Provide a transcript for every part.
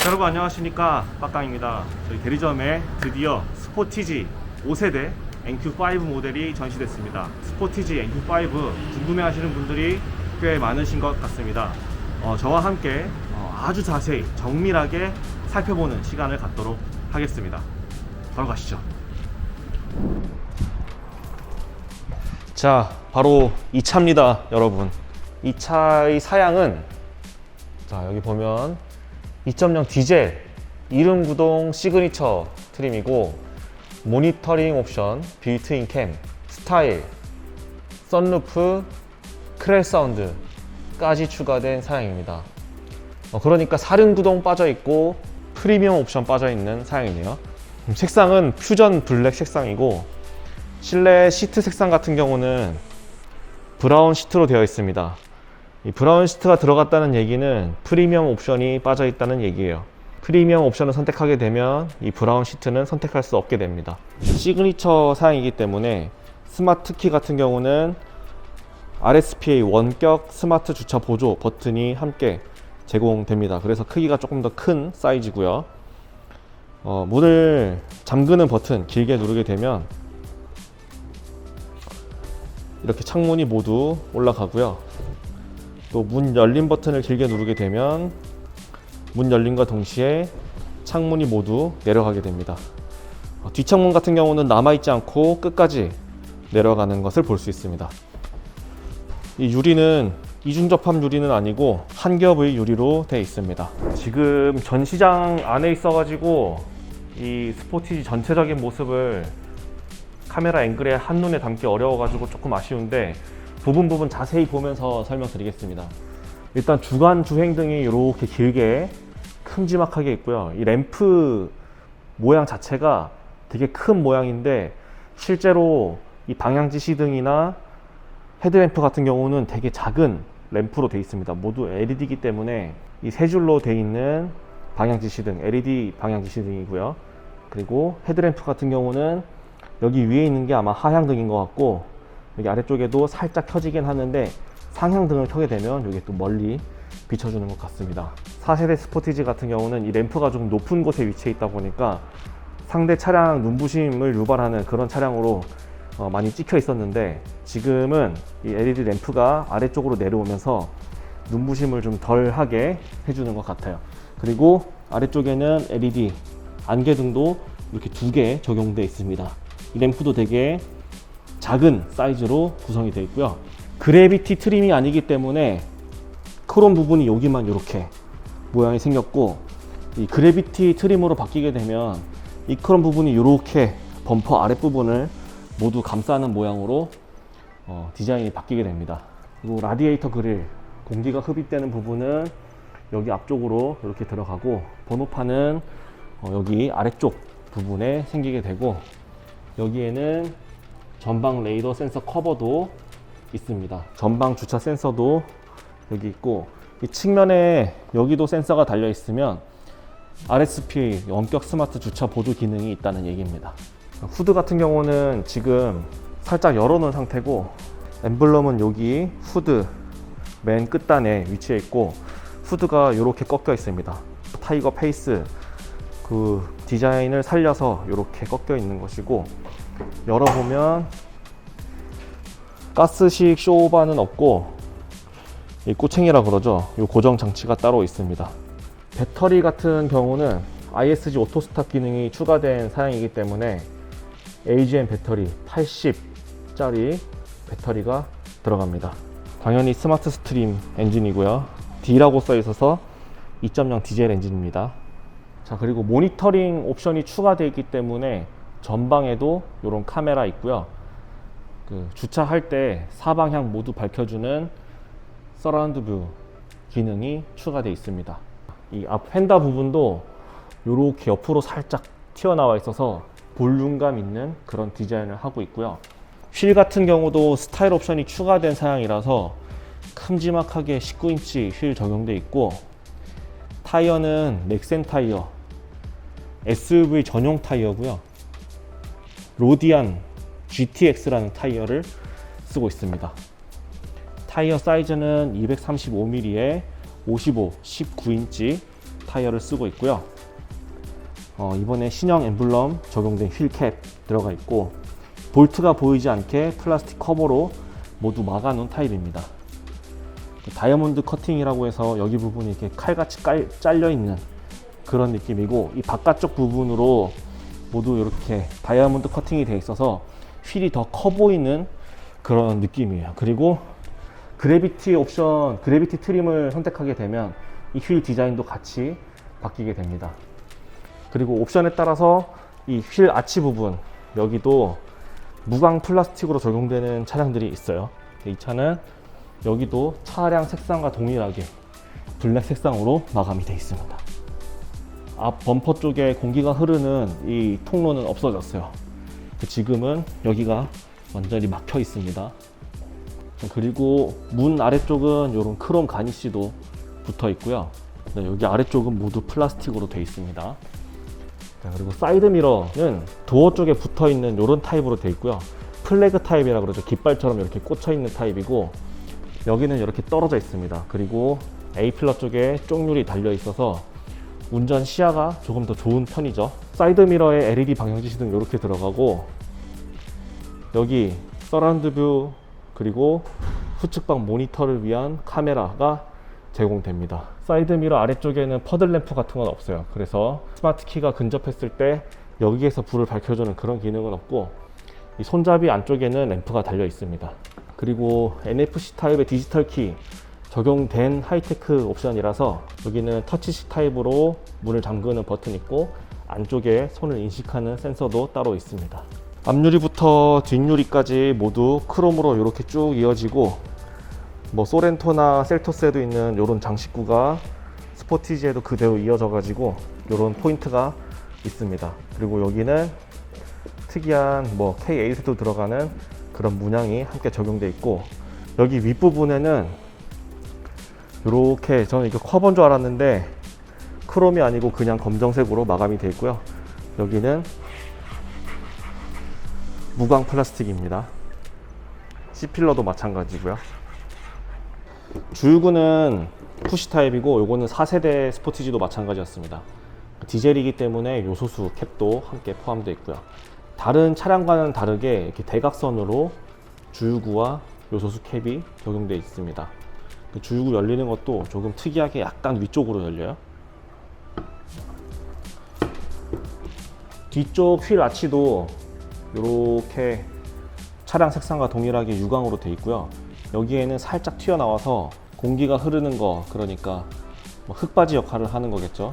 여러분 안녕하십니까, 빡강입니다. 저희 대리점에 드디어 스포티지 5세대 NQ5 모델이 전시됐습니다. 스포티지 NQ5 궁금해 하시는 분들이 꽤 많으신 것 같습니다. 저와 함께 아주 자세히 정밀하게 살펴보는 시간을 갖도록 하겠습니다. 바로 가시죠. 자, 바로 이 차입니다, 여러분. 이 차의 사양은, 자, 여기 보면 2.0 디젤 이름 구동 시그니처 트림이고, 모니터링 옵션, 빌트인 캠, 스타일, 썬루프, 크렐 사운드까지 추가된 사양입니다. 그러니까 사륜 구동 빠져 있고 프리미엄 옵션 빠져 있는 사양이네요. 색상은 퓨전 블랙 색상이고, 실내 시트 색상 같은 경우는 브라운 시트로 되어 있습니다. 이 브라운 시트가 들어갔다는 얘기는 프리미엄 옵션이 빠져 있다는 얘기예요. 프리미엄 옵션을 선택하게 되면 이 브라운 시트는 선택할 수 없게 됩니다. 시그니처 사양이기 때문에 스마트 키 같은 경우는 RSPA 원격 스마트 주차 보조 버튼이 함께 제공됩니다. 그래서 크기가 조금 더 큰 사이즈고요. 문을 잠그는 버튼 길게 누르게 되면 이렇게 창문이 모두 올라가고요. 또 문 열림 버튼을 길게 누르게 되면 문 열림과 동시에 창문이 모두 내려가게 됩니다. 뒷창문 같은 경우는 남아있지 않고 끝까지 내려가는 것을 볼 수 있습니다. 이 유리는 이중접합 유리는 아니고 한 겹의 유리로 되어 있습니다. 지금 전시장 안에 있어가지고 이 스포티지 전체적인 모습을 카메라 앵글에 한눈에 담기 어려워가지고 조금 아쉬운데, 부분 자세히 보면서 설명드리겠습니다. 일단 주간 주행등이 이렇게 길게 큼지막하게 있고요. 이 램프 모양 자체가 되게 큰 모양인데, 실제로 이 방향지시등이나 헤드램프 같은 경우는 되게 작은 램프로 되어 있습니다. 모두 LED이기 때문에 이 세 줄로 되어 있는 방향지시등, LED 방향지시등이고요. 그리고 헤드램프 같은 경우는 여기 위에 있는 게 아마 하향등인 것 같고, 여기 아래쪽에도 살짝 켜지긴 하는데 상향등을 켜게 되면 여기 또 멀리 비춰주는 것 같습니다. 4세대 스포티지 같은 경우는 이 램프가 좀 높은 곳에 위치해 있다 보니까 상대 차량 눈부심을 유발하는 그런 차량으로 많이 찍혀 있었는데, 지금은 이 LED 램프가 아래쪽으로 내려오면서 눈부심을 좀 덜하게 해주는 것 같아요. 그리고 아래쪽에는 LED 안개등도 이렇게 2개 적용되어 있습니다. 이 램프도 되게 작은 사이즈로 구성이 되어 있고요. 그래비티 트림이 아니기 때문에 크롬 부분이 여기만 이렇게 모양이 생겼고, 이 그래비티 트림으로 바뀌게 되면 이 크롬 부분이 이렇게 범퍼 아랫부분을 모두 감싸는 모양으로 디자인이 바뀌게 됩니다. 그리고 라디에이터 그릴, 공기가 흡입되는 부분은 여기 앞쪽으로 이렇게 들어가고, 번호판은 여기 아래쪽 부분에 생기게 되고, 여기에는 전방 레이더 센서 커버도 있습니다. 전방 주차 센서도 여기 있고, 이 측면에 여기도 센서가 달려 있으면 RSPA 원격 스마트 주차 보조 기능이 있다는 얘기입니다. 후드 같은 경우는 지금 살짝 열어놓은 상태고, 엠블럼은 여기 후드 맨 끝단에 위치해 있고, 후드가 이렇게 꺾여 있습니다. 타이거 페이스 그 디자인을 살려서 이렇게 꺾여 있는 것이고, 열어보면 가스식 쇼바는 없고, 이 꼬챙이라 그러죠. 이 고정 장치가 따로 있습니다. 배터리 같은 경우는 ISG 오토스탑 기능이 추가된 사양이기 때문에 AGM 배터리 80짜리 배터리가 들어갑니다. 당연히 스마트 스트림 엔진이고요. D라고 써 있어서 2.0 디젤 엔진입니다. 자, 그리고 모니터링 옵션이 추가되어 있기 때문에 전방에도 이런 카메라 있고요. 주차할 때 사방향 모두 밝혀주는 서라운드 뷰 기능이 추가되어 있습니다. 이 앞 휀다 부분도 이렇게 옆으로 살짝 튀어나와 있어서 볼륨감 있는 그런 디자인을 하고 있고요. 휠 같은 경우도 스타일 옵션이 추가된 사양이라서 큼지막하게 19인치 휠 적용되어 있고, 타이어는 넥센 타이어 SUV 전용 타이어고요. 로디안 GTX라는 타이어를 쓰고 있습니다. 타이어 사이즈는 235mm에 55, 19인치 타이어를 쓰고 있고요. 이번에 신형 엠블럼 적용된 휠캡 들어가 있고, 볼트가 보이지 않게 플라스틱 커버로 모두 막아놓은 타입입니다. 다이아몬드 커팅이라고 해서 여기 부분이 이렇게 칼같이 잘려 있는 그런 느낌이고, 이 바깥쪽 부분으로 모두 이렇게 다이아몬드 커팅이 되어 있어서 휠이 더 커 보이는 그런 느낌이에요. 그리고 그래비티 옵션, 그래비티 트림을 선택하게 되면 이 휠 디자인도 같이 바뀌게 됩니다. 그리고 옵션에 따라서 이 휠 아치 부분, 여기도 무광 플라스틱으로 적용되는 차량들이 있어요. 이 차는 여기도 차량 색상과 동일하게 블랙 색상으로 마감이 되어 있습니다. 앞 범퍼 쪽에 공기가 흐르는 이 통로는 없어졌어요. 지금은 여기가 완전히 막혀 있습니다. 그리고 문 아래쪽은 이런 크롬 가니쉬도 붙어 있고요. 여기 아래쪽은 모두 플라스틱으로 되어 있습니다. 그리고 사이드 미러는 도어 쪽에 붙어 있는 이런 타입으로 되어 있고요. 플래그 타입이라 그러죠. 깃발처럼 이렇게 꽂혀 있는 타입이고, 여기는 이렇게 떨어져 있습니다. 그리고 A필러 쪽에 쪽률이 달려 있어서 운전 시야가 조금 더 좋은 편이죠. 사이드 미러에 LED 방향 지시등 이렇게 들어가고, 여기 서라운드 뷰 그리고 후측방 모니터를 위한 카메라가 제공됩니다. 사이드 미러 아래쪽에는 퍼들 램프 같은 건 없어요. 그래서 스마트 키가 근접했을 때 여기에서 불을 밝혀주는 그런 기능은 없고, 이 손잡이 안쪽에는 램프가 달려 있습니다. 그리고 NFC 타입의 디지털 키 적용된 하이테크 옵션이라서 여기는 터치식 타입으로 문을 잠그는 버튼이 있고, 안쪽에 손을 인식하는 센서도 따로 있습니다. 앞유리부터 뒷유리까지 모두 크롬으로 이렇게 쭉 이어지고, 소렌토나 셀토스에도 있는 이런 장식구가 스포티지에도 그대로 이어져 가지고 이런 포인트가 있습니다. 그리고 여기는 특이한 K8에도 들어가는 그런 문양이 함께 적용되어 있고, 여기 윗부분에는 이렇게, 저는 이거 커버인 줄 알았는데 크롬이 아니고 그냥 검정색으로 마감이 되어 있고요. 여기는 무광 플라스틱입니다. C필러도 마찬가지고요. 주유구는 푸시 타입이고, 요거는 4세대 스포티지도 마찬가지였습니다. 디젤이기 때문에 요소수 캡도 함께 포함되어 있고요. 다른 차량과는 다르게 이렇게 대각선으로 주유구와 요소수 캡이 적용되어 있습니다. 주유구 열리는 것도 조금 특이하게 약간 위쪽으로 열려요. 뒤쪽 휠 아치도 이렇게 차량 색상과 동일하게 유광으로 되어 있고요. 여기에는 살짝 튀어나와서 공기가 흐르는 거, 그러니까 흙바지 역할을 하는 거겠죠.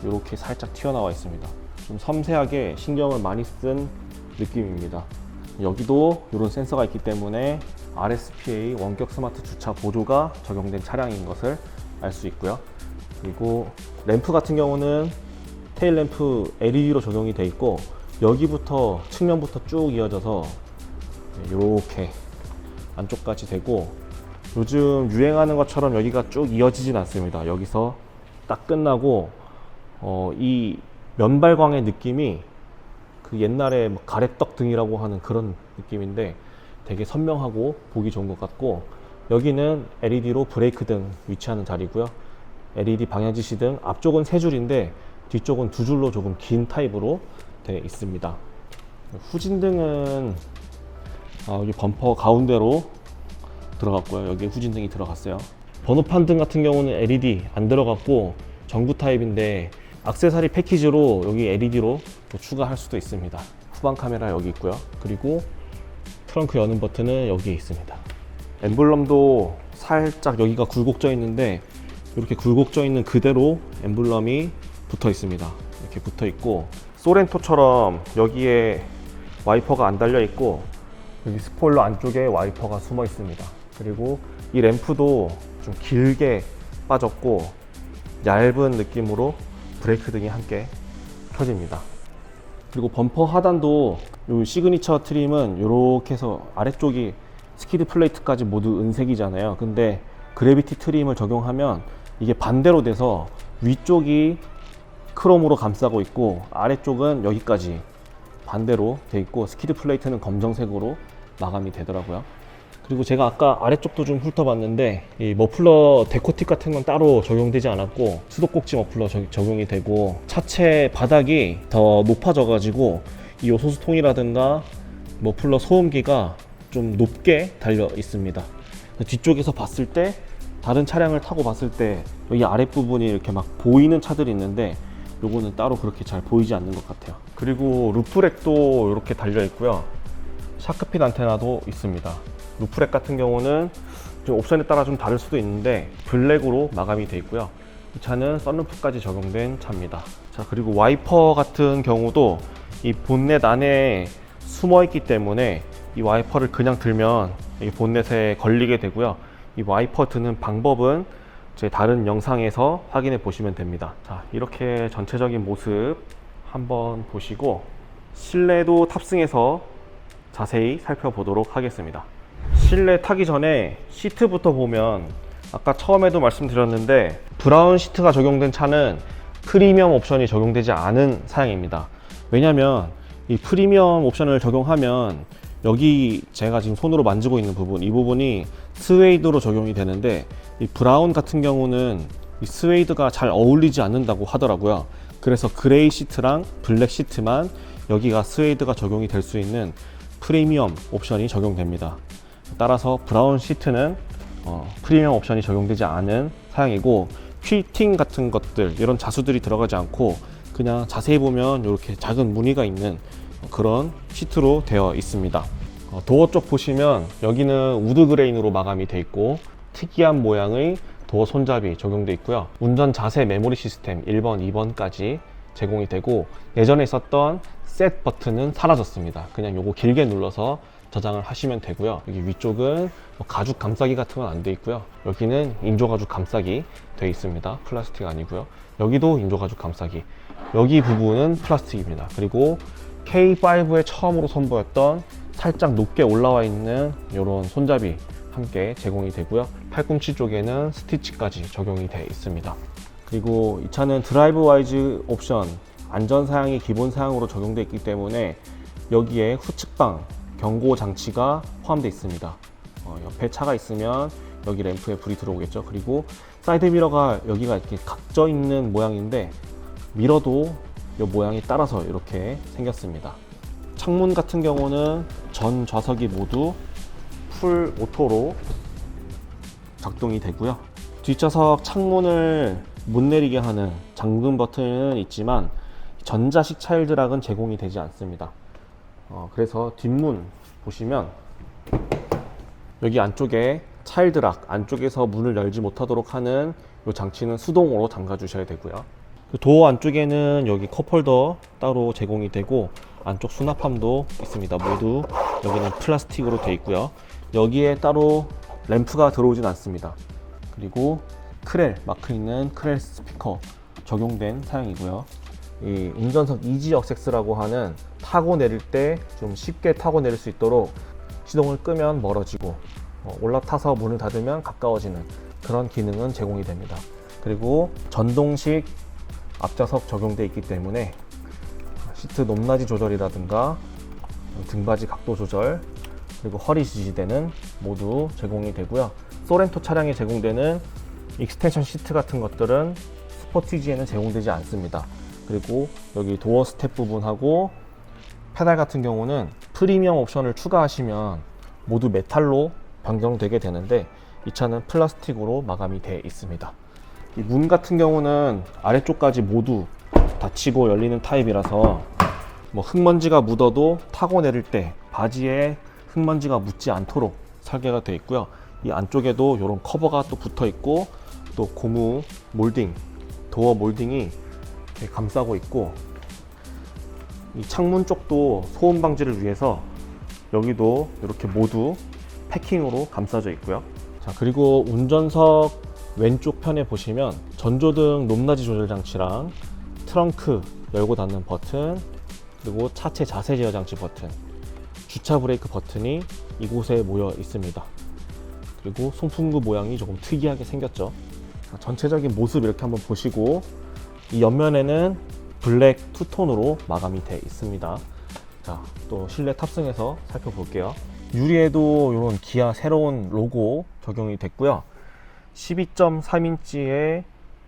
이렇게 살짝 튀어나와 있습니다. 좀 섬세하게 신경을 많이 쓴 느낌입니다. 여기도 이런 센서가 있기 때문에 RSPA 원격 스마트 주차 보조가 적용된 차량인 것을 알 수 있고요. 그리고 램프 같은 경우는 테일 램프 LED로 적용이 되어 있고, 여기부터 측면부터 쭉 이어져서 이렇게 안쪽까지 되고, 요즘 유행하는 것처럼 여기가 쭉 이어지진 않습니다. 여기서 딱 끝나고 이 면발광의 느낌이 그 옛날에 가래떡 등이라고 하는 그런 느낌인데 되게 선명하고 보기 좋은 것 같고, 여기는 LED로 브레이크 등 위치하는 자리고요. LED 방향 지시 등 앞쪽은 3줄인데 뒤쪽은 2줄로 조금 긴 타입으로 되어 있습니다. 후진등은 여기 범퍼 가운데로 들어갔고요. 여기 후진등이 들어갔어요. 번호판 등 같은 경우는 LED 안 들어갔고 전구 타입인데, 액세서리 패키지로 여기 LED로 또 추가할 수도 있습니다. 후방 카메라 여기 있고요. 그리고 트렁크 여는 버튼은 여기에 있습니다. 엠블럼도 살짝 여기가 굴곡져 있는데, 이렇게 굴곡져 있는 그대로 엠블럼이 붙어 있습니다. 이렇게 붙어 있고, 소렌토처럼 여기에 와이퍼가 안 달려 있고, 여기 스포일러 안쪽에 와이퍼가 숨어 있습니다. 그리고 이 램프도 좀 길게 빠졌고 얇은 느낌으로 브레이크 등이 함께 켜집니다. 그리고 범퍼 하단도 이 시그니처 트림은 이렇게 해서 아래쪽이 스키드 플레이트까지 모두 은색이잖아요. 근데 그래비티 트림을 적용하면 이게 반대로 돼서 위쪽이 크롬으로 감싸고 있고 아래쪽은 여기까지 반대로 돼 있고, 스키드 플레이트는 검정색으로 마감이 되더라고요. 그리고 제가 아까 아래쪽도 좀 훑어봤는데 이 머플러 데코팁 같은 건 따로 적용되지 않았고 수도꼭지 머플러 적용이 되고 차체 바닥이 더 높아져 가지고 이 요소수통이라든가 머플러 소음기가 좀 높게 달려 있습니다. 뒤쪽에서 봤을 때 다른 차량을 타고 봤을 때 여기 아랫부분이 이렇게 막 보이는 차들이 있는데 요거는 따로 그렇게 잘 보이지 않는 것 같아요. 그리고 루프렉도 이렇게 달려 있고요. 샤크핏 안테나도 있습니다. 루프렉 같은 경우는 좀 옵션에 따라 좀 다를 수도 있는데 블랙으로 마감이 되어 있고요. 이 차는 썬루프까지 적용된 차입니다. 자, 그리고 와이퍼 같은 경우도 이 본넷 안에 숨어 있기 때문에 이 와이퍼를 그냥 들면 이 본넷에 걸리게 되고요. 이 와이퍼 드는 방법은 제 다른 영상에서 확인해 보시면 됩니다. 자, 이렇게 전체적인 모습 한번 보시고 실내도 탑승해서 자세히 살펴보도록 하겠습니다. 실내 타기 전에 시트부터 보면 아까 처음에도 말씀드렸는데 브라운 시트가 적용된 차는 프리미엄 옵션이 적용되지 않은 사양입니다. 왜냐면 이 프리미엄 옵션을 적용하면 여기 제가 지금 손으로 만지고 있는 부분, 이 부분이 스웨이드로 적용이 되는데 이 브라운 같은 경우는 이 스웨이드가 잘 어울리지 않는다고 하더라고요. 그래서 그레이 시트랑 블랙 시트만 여기가 스웨이드가 적용이 될 수 있는 프리미엄 옵션이 적용됩니다. 따라서 브라운 시트는 프리미엄 옵션이 적용되지 않은 사양이고 퀼팅 같은 것들, 이런 자수들이 들어가지 않고 그냥 자세히 보면 이렇게 작은 무늬가 있는 그런 시트로 되어 있습니다. 도어 쪽 보시면 여기는 우드 그레인으로 마감이 되어 있고 특이한 모양의 도어 손잡이 적용되어 있고요. 운전 자세 메모리 시스템 1번, 2번까지 제공이 되고 예전에 있었던 셋 버튼은 사라졌습니다. 그냥 요거 길게 눌러서 저장을 하시면 되고요. 여기 위쪽은 가죽 감싸기 같은 건 안 돼 있고요. 여기는 인조 가죽 감싸기 되어 있습니다. 플라스틱 아니고요. 여기도 인조 가죽 감싸기. 여기 부분은 플라스틱입니다. 그리고 K5에 처음으로 선보였던 살짝 높게 올라와 있는 이런 손잡이 함께 제공이 되고요. 팔꿈치 쪽에는 스티치까지 적용이 되어 있습니다. 그리고 이 차는 드라이브 와이즈 옵션 안전 사양이 기본 사양으로 적용되어 있기 때문에 여기에 후측방 경고 장치가 포함되어 있습니다. 옆에 차가 있으면 여기 램프에 불이 들어오겠죠. 그리고 사이드 미러가 여기가 이렇게 각져 있는 모양인데 미러도 이 모양이 따라서 이렇게 생겼습니다. 창문 같은 경우는 전 좌석이 모두 풀 오토로 작동이 되고요. 뒷좌석 창문을 못 내리게 하는 잠금 버튼은 있지만 전자식 차일드락은 제공이 되지 않습니다. 그래서 뒷문 보시면 여기 안쪽에 차일드락 안쪽에서 문을 열지 못하도록 하는 이 장치는 수동으로 잠가 주셔야 되고요. 도어 안쪽에는 여기 컵홀더 따로 제공이 되고 안쪽 수납함도 있습니다. 모두 여기는 플라스틱으로 되어 있고요. 여기에 따로 램프가 들어오진 않습니다. 그리고 크렐 마크 있는 크렐 스피커 적용된 사양이고요. 이 운전석 이지 억세스라고 하는 타고 내릴 때 좀 쉽게 타고 내릴 수 있도록 시동을 끄면 멀어지고 올라타서 문을 닫으면 가까워지는 그런 기능은 제공이 됩니다. 그리고 전동식 앞좌석 적용되어 있기 때문에 시트 높낮이 조절이라든가 등받이 각도 조절 그리고 허리 지지대는 모두 제공이 되고요. 소렌토 차량에 제공되는 익스텐션 시트 같은 것들은 스포티지에는 제공되지 않습니다. 그리고 여기 도어 스텝 부분하고 페달 같은 경우는 프리미엄 옵션을 추가하시면 모두 메탈로 변경되게 되는데 이 차는 플라스틱으로 마감이 되어 있습니다. 이 문 같은 경우는 아래쪽까지 모두 닫히고 열리는 타입이라서 뭐 흙먼지가 묻어도 타고 내릴 때 바지에 흙먼지가 묻지 않도록 설계가 되어 있고요. 이 안쪽에도 이런 커버가 또 붙어 있고 또 고무 몰딩, 도어 몰딩이 이렇게 감싸고 있고 이 창문 쪽도 소음 방지를 위해서 여기도 이렇게 모두 패킹으로 감싸져 있고요. 자, 그리고 운전석 왼쪽 편에 보시면 전조등 높낮이 조절 장치랑 트렁크 열고 닫는 버튼 그리고 차체 자세 제어 장치 버튼 주차 브레이크 버튼이 이곳에 모여 있습니다. 그리고 송풍구 모양이 조금 특이하게 생겼죠. 자, 전체적인 모습 이렇게 한번 보시고 이 옆면에는 블랙 투톤으로 마감이 되어 있습니다. 자, 또 실내 탑승해서 살펴볼게요. 유리에도 이런 기아 새로운 로고 적용이 됐고요. 12.3인치의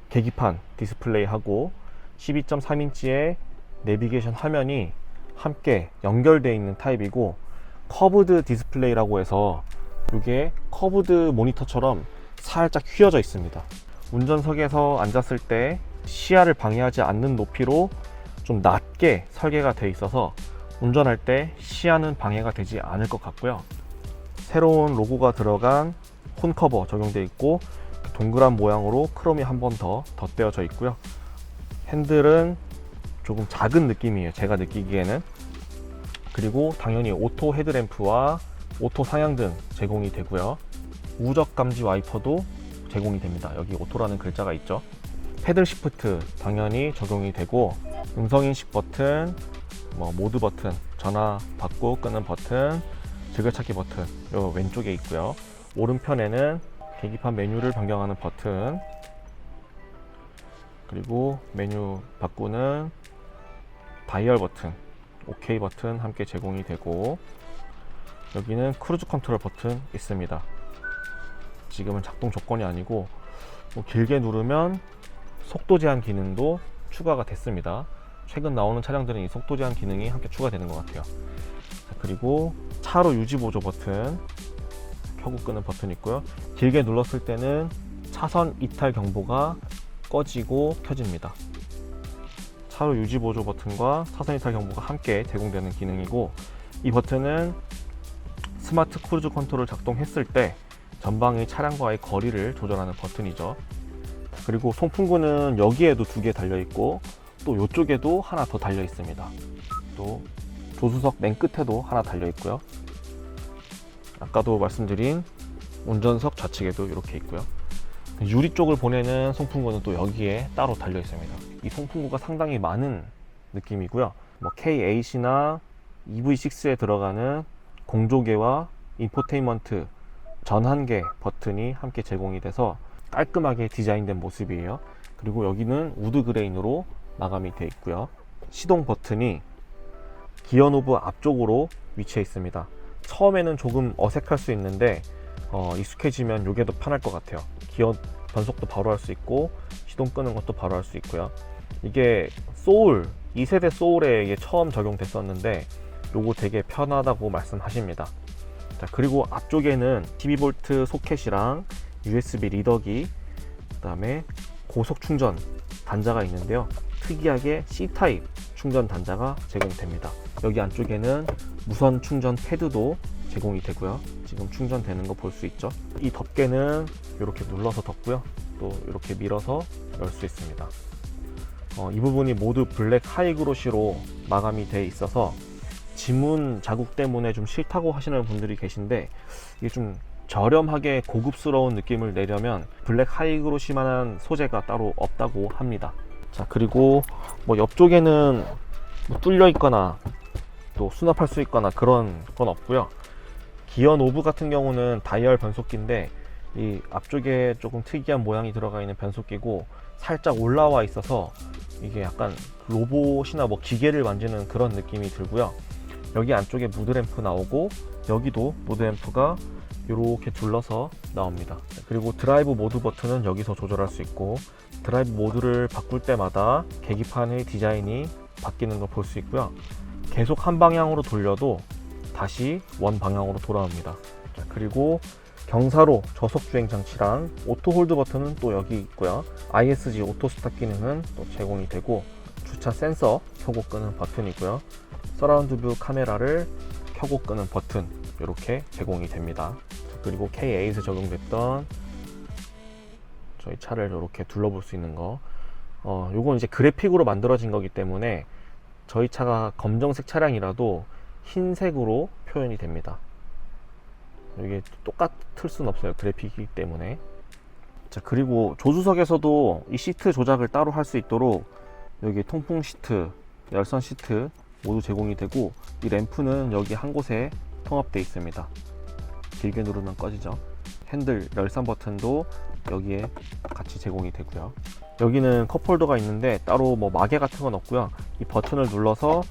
계기판 디스플레이하고 12.3인치의 내비게이션 화면이 함께 연결되어 있는 타입이고, 커브드 디스플레이라고 해서 이게 커브드 모니터처럼 살짝 휘어져 있습니다. 운전석에서 앉았을 때 시야를 방해하지 않는 높이로 좀 낮게 설계가 되어 있어서 운전할 때 시야는 방해가 되지 않을 것 같고요. 새로운 로고가 들어간 혼 커버 적용되어 있고, 동그란 모양으로 크롬이 한 번 더 덧대어져 있고요. 핸들은 조금 작은 느낌이에요, 제가 느끼기에는. 그리고 당연히 오토 헤드램프와 오토 상향등 제공이 되고요. 우적 감지 와이퍼도 제공이 됩니다. 여기 오토라는 글자가 있죠. 패들 시프트 당연히 적용이 되고, 음성인식 버튼, 모드 버튼, 전화 받고 끄는 버튼, 즐겨찾기 버튼 요 왼쪽에 있고요. 오른편에는 계기판 메뉴를 변경하는 버튼, 그리고 메뉴 바꾸는 다이얼 버튼, OK 버튼 함께 제공이 되고, 여기는 크루즈 컨트롤 버튼 있습니다. 지금은 작동 조건이 아니고 길게 누르면 속도 제한 기능도 추가가 됐습니다. 최근 나오는 차량들은 이 속도 제한 기능이 함께 추가되는 것 같아요. 그리고 차로 유지 보조 버튼, 켜고 끄는 버튼 있고요. 길게 눌렀을 때는 차선 이탈 경보가 꺼지고 켜집니다. 차로 유지 보조 버튼과 차선 이탈 경보가 함께 제공되는 기능이고, 이 버튼은 스마트 크루즈 컨트롤 작동했을 때 전방의 차량과의 거리를 조절하는 버튼이죠. 그리고 송풍구는 여기에도 2개 달려 있고, 또 이쪽에도 하나 더 달려 있습니다. 또 조수석 맨 끝에도 하나 달려 있고요. 아까도 말씀드린 운전석 좌측에도 이렇게 있고요. 유리 쪽을 보내는 송풍구는 또 여기에 따로 달려 있습니다. 이 송풍구가 상당히 많은 느낌이고요. K8이나 EV6에 들어가는 공조개와 인포테인먼트 전환계 버튼이 함께 제공이 돼서 깔끔하게 디자인된 모습이에요. 그리고 여기는 우드 그레인으로 마감이 되어 있고요. 시동 버튼이 기어 노브 앞쪽으로 위치해 있습니다. 처음에는 조금 어색할 수 있는데 익숙해지면 이게 더 편할 것 같아요. 기어 변속도 바로 할 수 있고, 시동 끄는 것도 바로 할 수 있고요. 이게 소울 2세대 소울에 처음 적용됐었는데 요거 되게 편하다고 말씀하십니다. 자, 그리고 앞쪽에는 12V 소켓이랑 USB 리더기, 그 다음에 고속 충전 단자가 있는데요. 특이하게 C타입 충전 단자가 제공됩니다. 여기 안쪽에는 무선 충전 패드도 제공이 되고요. 지금 충전되는 거 볼 수 있죠. 이 덮개는 이렇게 눌러서 덮고요. 또 이렇게 밀어서 열 수 있습니다. 이 부분이 모두 블랙 하이그로시로 마감이 되어 있어서 지문 자국 때문에 좀 싫다고 하시는 분들이 계신데, 이게 좀 저렴하게 고급스러운 느낌을 내려면 블랙 하이그로시만한 소재가 따로 없다고 합니다. 자, 그리고 옆쪽에는 뚫려 있거나 또 수납할 수 있거나 그런 건 없고요. 기어 노브 같은 경우는 다이얼 변속기인데, 이 앞쪽에 조금 특이한 모양이 들어가 있는 변속기고 살짝 올라와 있어서 이게 약간 로봇이나 기계를 만지는 그런 느낌이 들고요. 여기 안쪽에 무드램프 나오고, 여기도 무드램프가 이렇게 둘러서 나옵니다. 그리고 드라이브 모드 버튼은 여기서 조절할 수 있고, 드라이브 모드를 바꿀 때마다 계기판의 디자인이 바뀌는 걸 볼 수 있고요. 계속 한 방향으로 돌려도 다시 원 방향으로 돌아옵니다. 자, 그리고 경사로 저속 주행 장치랑 오토 홀드 버튼은 또 여기 있고요. ISG 오토 스탑 기능은 또 제공이 되고, 주차 센서 켜고 끄는 버튼이고요. 서라운드 뷰 카메라를 켜고 끄는 버튼 이렇게 제공이 됩니다. 그리고 K8에 적용됐던 저희 차를 이렇게 둘러볼 수 있는 거, 요건 이제 그래픽으로 만들어진 거기 때문에 저희 차가 검정색 차량이라도 흰색으로 표현이 됩니다. 이게 똑같을 수는 없어요, 그래픽이기 때문에. 자, 그리고 조수석에서도 이 시트 조작을 따로 할 수 있도록 여기 통풍 시트, 열선 시트 모두 제공이 되고, 이 램프는 여기 한 곳에 통합되어 있습니다. 길게 누르면 꺼지죠. 핸들 열선 버튼도 여기에 같이 제공이 되고요. 여기는 컵홀더가 있는데 따로 마개 같은 건 없고요. 이 버튼을 눌러서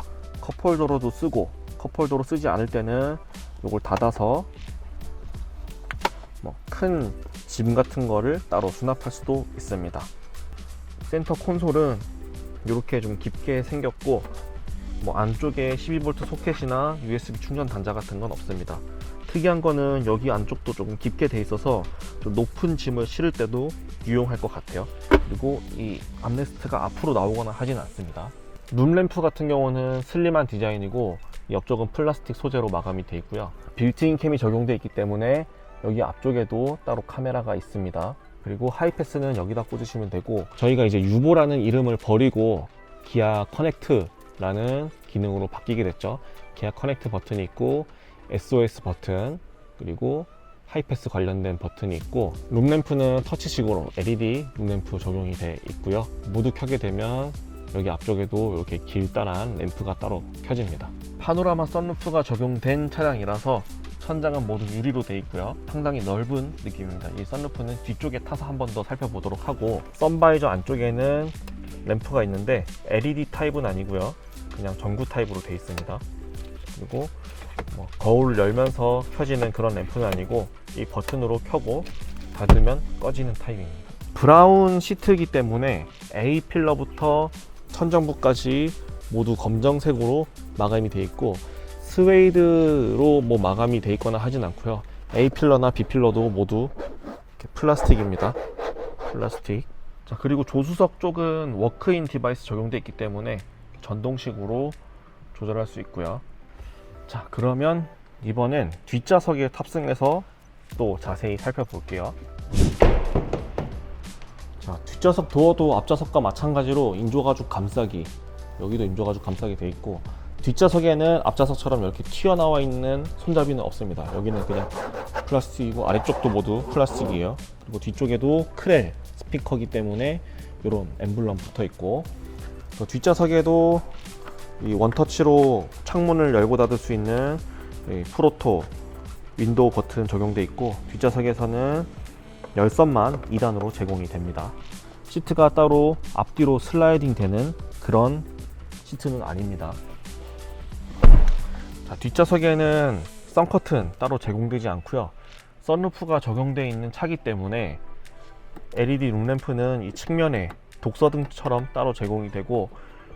컵홀더로도 쓰고, 컵홀더로 쓰지 않을 때는 이걸 닫아서 뭐 큰 짐 같은 거를 따로 수납할 수도 있습니다. 센터 콘솔은 이렇게 좀 깊게 생겼고, 뭐 안쪽에 12V 소켓이나 USB 충전 단자 같은 건 없습니다. 특이한 거는 여기 안쪽도 조금 깊게 돼 있어서 좀 높은 짐을 실을 때도 유용할 것 같아요. 그리고 이 암레스트가 앞으로 나오거나 하진 않습니다. 룸램프 같은 경우는 슬림한 디자인이고 옆쪽은 플라스틱 소재로 마감이 되어 있고요. 빌트인 캠이 적용되어 있기 때문에 여기 앞쪽에도 따로 카메라가 있습니다. 그리고 하이패스는 여기다 꽂으시면 되고, 저희가 이제 유보라는 이름을 버리고 기아 커넥트라는 기능으로 바뀌게 됐죠. 기아 커넥트 버튼이 있고 SOS 버튼, 그리고 하이패스 관련된 버튼이 있고, 룸램프는 터치식으로 LED 룸램프 적용이 되어 있고요. 모두 켜게 되면 여기 앞쪽에도 이렇게 길다란 램프가 따로 켜집니다. 파노라마 선루프가 적용된 차량이라서 천장은 모두 유리로 되어 있고요. 상당히 넓은 느낌입니다. 이 선루프는 뒤쪽에 타서 한 번 더 살펴보도록 하고, 선바이저 안쪽에는 램프가 있는데 LED 타입은 아니고요. 그냥 전구 타입으로 되어 있습니다. 그리고 뭐 거울을 열면서 켜지는 그런 램프는 아니고 이 버튼으로 켜고 닫으면 꺼지는 타입입니다. 브라운 시트이기 때문에 A 필러부터 천정부까지 모두 검정색으로 마감이 되어 있고, 스웨이드로 뭐 마감이 되어 있거나 하진 않고요. A 필러나 B 필러도 모두 이렇게 플라스틱입니다. 플라스틱. 자, 그리고 조수석 쪽은 워크인 디바이스 적용되어 있기 때문에 전동식으로 조절할 수 있고요. 자, 그러면 이번엔 뒷좌석에 탑승해서 또 자세히 살펴볼게요. 자, 뒷좌석 도어도 앞좌석과 마찬가지로 인조가죽 감싸기, 여기도 인조가죽 감싸기 되어 있고, 뒷좌석에는 앞좌석처럼 이렇게 튀어나와 있는 손잡이는 없습니다. 여기는 그냥 플라스틱이고 아래쪽도 모두 플라스틱이에요. 그리고 뒤쪽에도 크렐 스피커이기 때문에 이런 엠블럼 붙어 있고, 뒷좌석에도 이 원터치로 창문을 열고 닫을 수 있는 프로토 윈도우 버튼 적용되어 있고, 뒷좌석에서는 열선만 2단으로 제공이 됩니다. 시트가 따로 앞뒤로 슬라이딩 되는 그런 시트는 아닙니다. 자, 뒷좌석에는 선커튼 따로 제공되지 않고요. 선루프가 적용되어 있는 차기 때문에 LED 룸램프는 이 측면에 독서등처럼 따로 제공이 되고,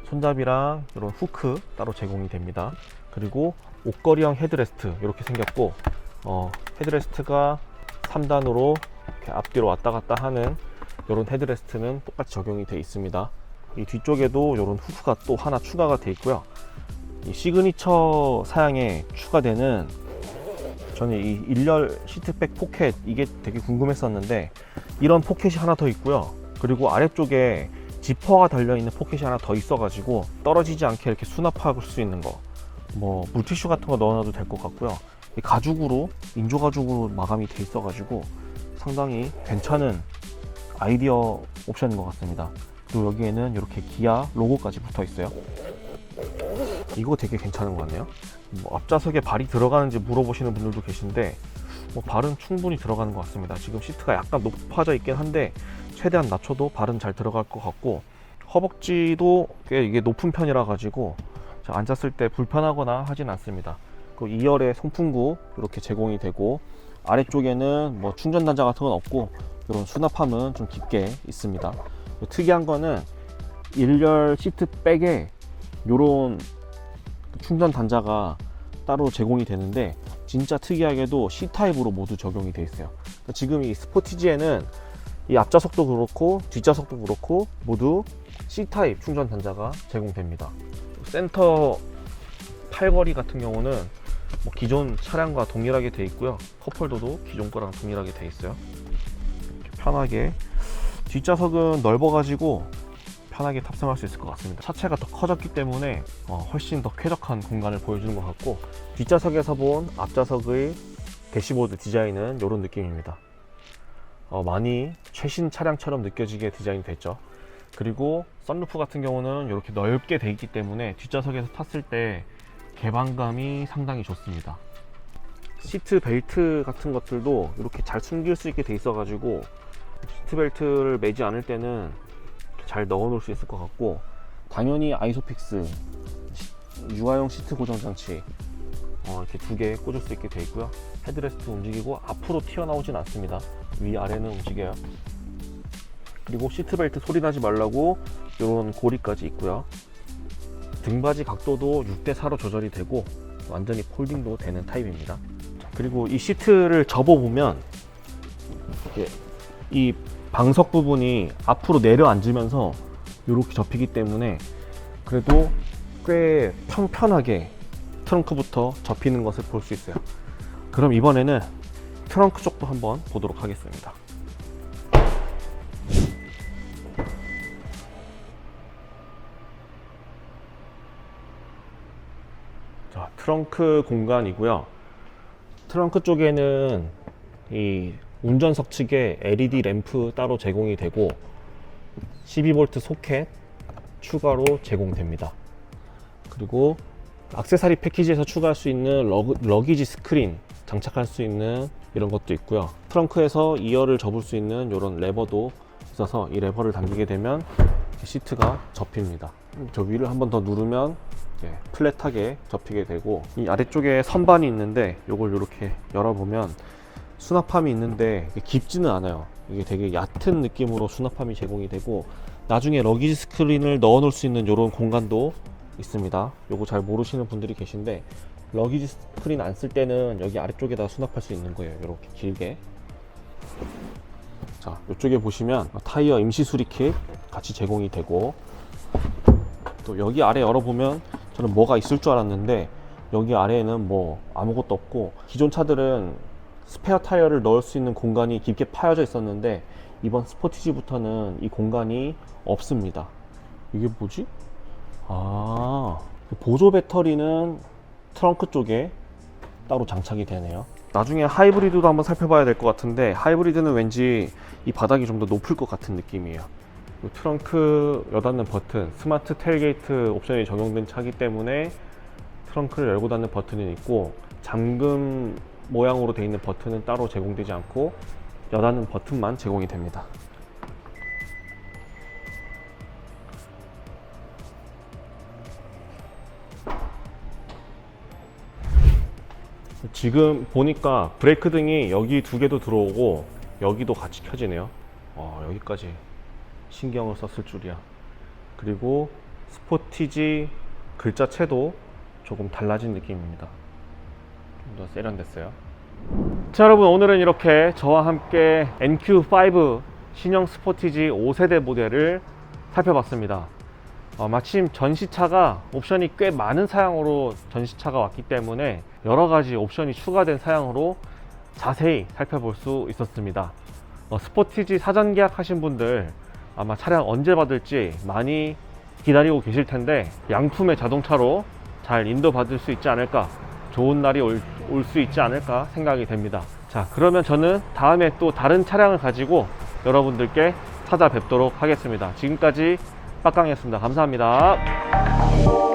손잡이랑 이런 후크 따로 제공이 됩니다. 그리고 옷걸이형 헤드레스트 이렇게 생겼고, 헤드레스트가 3단으로 이렇게 앞뒤로 왔다 갔다 하는 이런 헤드레스트는 똑같이 적용이 되어 있습니다. 이 뒤쪽에도 이런 후크가 또 하나 추가가 되어 있고요. 이 시그니처 사양에 추가되는, 저는 이 일렬 시트백 포켓, 이게 되게 궁금했었는데 이런 포켓이 하나 더 있고요. 그리고 아래쪽에 지퍼가 달려있는 포켓이 하나 더 있어가지고 떨어지지 않게 이렇게 수납할 수 있는 거, 뭐 물티슈 같은 거 넣어놔도 될 것 같고요. 가죽으로, 인조가죽으로 마감이 돼 있어가지고 상당히 괜찮은 아이디어 옵션인 것 같습니다. 그리고 여기에는 이렇게 기아 로고까지 붙어 있어요. 이거 되게 괜찮은 것 같네요. 뭐 앞좌석에 발이 들어가는지 물어보시는 분들도 계신데, 뭐 발은 충분히 들어가는 것 같습니다. 지금 시트가 약간 높아져 있긴 한데 최대한 낮춰도 발은 잘 들어갈 것 같고, 허벅지도 꽤 이게 높은 편이라 가지고 앉았을 때 불편하거나 하진 않습니다. 그 2열에 송풍구 이렇게 제공이 되고, 아래쪽에는 뭐 충전 단자 같은 건 없고 이런 수납함은 좀 깊게 있습니다. 특이한 거는 1열 시트 백에 이런 충전 단자가 따로 제공이 되는데, 진짜 특이하게도 C타입으로 모두 적용이 되어 있어요. 그러니까 지금 이 스포티지에는 이 앞좌석도 그렇고 뒷좌석도 그렇고 모두 C타입 충전 단자가 제공됩니다. 센터 팔걸이 같은 경우는 뭐 기존 차량과 동일하게 되어 있고요. 컵홀더도 기존 거랑 동일하게 되어 있어요. 이렇게 편하게, 뒷좌석은 넓어가지고 편하게 탑승할 수 있을 것 같습니다. 차체가 더 커졌기 때문에 훨씬 더 쾌적한 공간을 보여주는 것 같고, 뒷좌석에서 본 앞좌석의 대시보드 디자인은 이런 느낌입니다. 많이 최신 차량처럼 느껴지게 디자인 됐죠. 그리고 썬루프 같은 경우는 이렇게 넓게 되어 있기 때문에 뒷좌석에서 탔을 때 개방감이 상당히 좋습니다. 시트 벨트 같은 것들도 이렇게 잘 숨길 수 있게 돼 있어 가지고 시트 벨트를 매지 않을 때는 잘 넣어 놓을 수 있을 것 같고, 당연히 아이소픽스 유아용 시트 고정 장치 이렇게 두 개 꽂을 수 있게 되어 있고요. 헤드레스트 움직이고 앞으로 튀어나오진 않습니다. 위아래는 움직여요. 그리고 시트벨트 소리 나지 말라고 이런 고리까지 있고요. 등받이 각도도 6대4로 조절이 되고 완전히 폴딩도 되는 타입입니다. 그리고 이 시트를 접어보면 이 방석 부분이 앞으로 내려앉으면서 이렇게 접히기 때문에 그래도 꽤 평편하게 트렁크부터 접히는 것을 볼 수 있어요. 그럼 이번에는 트렁크 쪽도 한번 보도록 하겠습니다. 자, 트렁크 공간이고요. 트렁크 쪽에는 이 운전석 측에 LED 램프 따로 제공이 되고 12V 소켓 추가로 제공됩니다. 그리고 액세서리 패키지에서 추가할 수 있는 러기지 스크린 장착할 수 있는 이런 것도 있고요. 트렁크에서 2열을 접을 수 있는 이런 레버도 있어서 이 레버를 당기게 되면 시트가 접힙니다. 저 위를 한번 더 누르면 플랫하게 접히게 되고, 이 아래쪽에 선반이 있는데 이걸 이렇게 열어보면 수납함이 있는데 깊지는 않아요. 이게 되게 얕은 느낌으로 수납함이 제공이 되고, 나중에 러기지 스크린을 넣어 놓을 수 있는 이런 공간도 있습니다. 요거 잘 모르시는 분들이 계신데, 러기지 스크린 안 쓸 때는 여기 아래쪽에다 수납할 수 있는 거예요. 이렇게 길게. 자, 이쪽에 보시면 타이어 임시 수리킷 같이 제공이 되고, 또 여기 아래 열어보면 저는 뭐가 있을 줄 알았는데 여기 아래에는 뭐 아무것도 없고, 기존 차들은 스페어 타이어를 넣을 수 있는 공간이 깊게 파여져 있었는데 이번 스포티지부터는 이 공간이 없습니다. 이게 뭐지? 보조 배터리는 트렁크 쪽에 따로 장착이 되네요. 나중에 하이브리드도 한번 살펴봐야 될 것 같은데, 하이브리드는 왠지 이 바닥이 좀 더 높을 것 같은 느낌이에요. 트렁크 여닫는 버튼, 스마트 텔게이트 옵션이 적용된 차기 때문에 트렁크를 열고 닫는 버튼이 있고, 잠금 모양으로 되어 있는 버튼은 따로 제공되지 않고 여닫는 버튼만 제공이 됩니다. 지금 보니까 브레이크 등이 여기 두 개도 들어오고 여기도 같이 켜지네요. 여기까지 신경을 썼을 줄이야. 그리고 스포티지 글자체도 조금 달라진 느낌입니다. 좀 더 세련됐어요. 자, 여러분, 오늘은 이렇게 저와 함께 NQ5 신형 스포티지 5세대 모델을 살펴봤습니다. 마침 전시차가 옵션이 꽤 많은 사양으로 전시차가 왔기 때문에 여러가지 옵션이 추가된 사양으로 자세히 살펴볼 수 있었습니다. 스포티지 사전 계약하신 분들 아마 차량 언제 받을지 많이 기다리고 계실 텐데, 양품의 자동차로 잘 인도받을 수 있지 않을까, 좋은 날이 올 수 있지 않을까 생각이 됩니다. 자, 그러면 저는 다음에 또 다른 차량을 가지고 여러분들께 찾아뵙도록 하겠습니다. 지금까지 빡강이었습니다. 감사합니다.